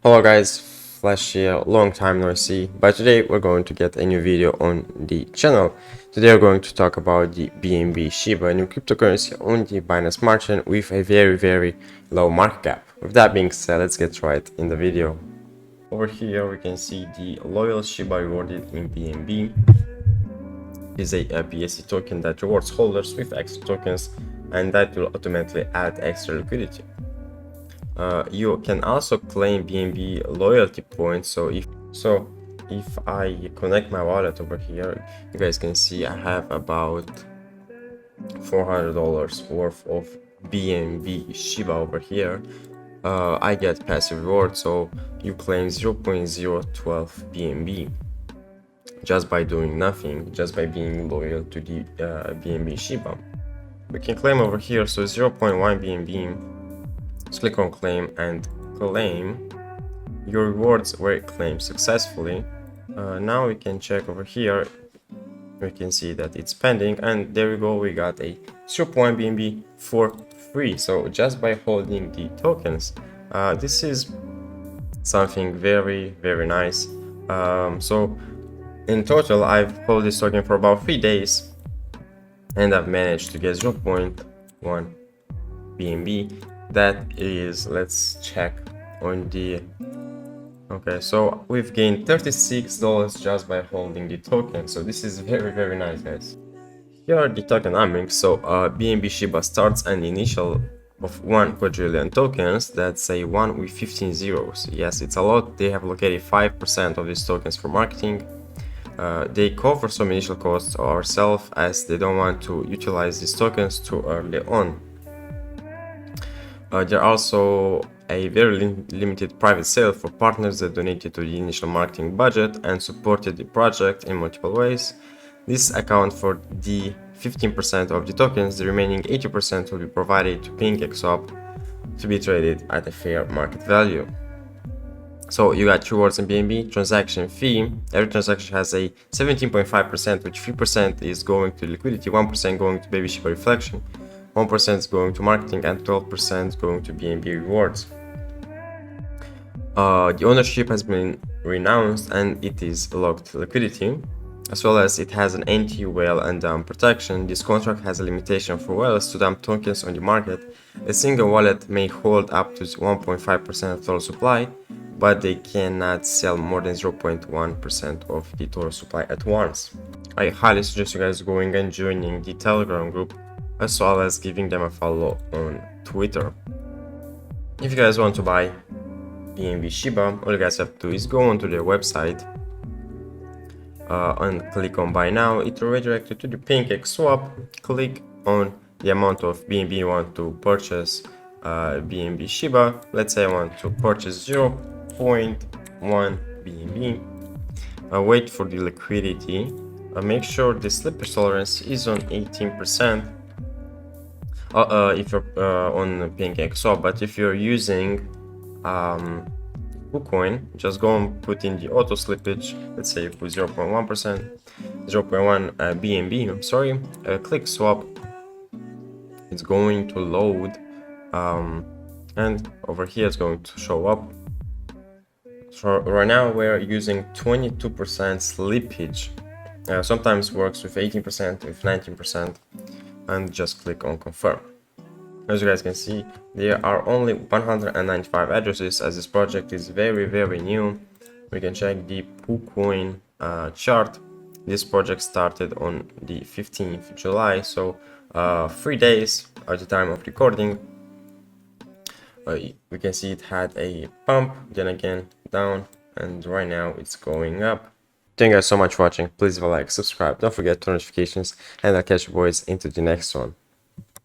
Hello guys, Flash here, long time no see, but today we're going to get a new video on the channel. Today we're going to talk about the BNB SHIBA, a new cryptocurrency on the Binance Smart Chain with a very low market cap. With that being said, let's get right in the video. Over here we can see the loyal SHIBA rewarded in BNB is a BSC token that rewards holders with extra tokens, and that will automatically add extra liquidity. You can also claim BNB loyalty points. So if I connect my wallet over here, you guys can see I have about $400 worth of BNB SHIBA over here. I get passive reward, so you claim 0.012 BNB just by doing nothing, just by being loyal to the BNB SHIBA. We can claim over here, so 0.1 BNB. Let's click on claim and claim. Your rewards were claimed successfully. Now we can check over here. We can see that it's pending, and there we go, we got a 0.1 BNB for free. So just by holding the tokens, this is something very nice. So in total I've held this token for about 3 days and I've managed to get 0.1 BNB. That is, let's check on the, okay, so we've gained $36 just by holding the token. So this is very nice, guys. Here are the tokenomics. So BNB SHIBA starts an initial of 1 quadrillion tokens. That's a 1 with 15 zeros. Yes, it's a lot. They have allocated 5% of these tokens for marketing. They cover some initial costs ourselves, as they don't want to utilize these tokens too early on. There are also a very limited private sale for partners that donated to the initial marketing budget and supported the project in multiple ways. This accounts for the 15% of the tokens. The remaining 80% will be provided to PancakeSwap to be traded at a fair market value. So you got rewards in BNB, transaction fee. Every transaction has a 17.5%, which 3% is going to liquidity, 1% going to Baby SHIBA reflection, 1% is going to marketing, and 12% going to BNB rewards. The ownership has been renounced and it is locked liquidity, as well as it has an anti-whale and dump protection. This contract has a limitation for whales to dump tokens on the market. A single wallet may hold up to 1.5% of total supply, but they cannot sell more than 0.1% of the total supply at once. I highly suggest you guys going and joining the Telegram group, as well as giving them a follow on Twitter. If you guys want to buy BNB SHIBA, all you guys have to do is go onto their website and click on buy now. It will redirect you to the PancakeSwap. Click on the amount of BNB you want to purchase BNB SHIBA. Let's say I want to purchase 0.1 BNB. Wait for the liquidity. Make sure the slippage tolerance is on 18%. If you're on PancakeSwap, but if you're using KuCoin, just go and put in the auto slippage. Let's say put 0.1%, 0.1 BNB. I'm sorry. Click swap. It's going to load, and over here it's going to show up. So right now we're using 22% slippage. Sometimes works with 18%, with 19%. And just click on confirm. As you guys can see, there are only 195 addresses, as this project is very new. We can check the KuCoin chart. This project started on the 15th of July, so 3 days at the time of recording. We can see it had a pump, then again down, and right now it's going up. Thank you guys so much for watching. Please leave a like, subscribe, don't forget to notifications, and I'll catch you boys into the next one.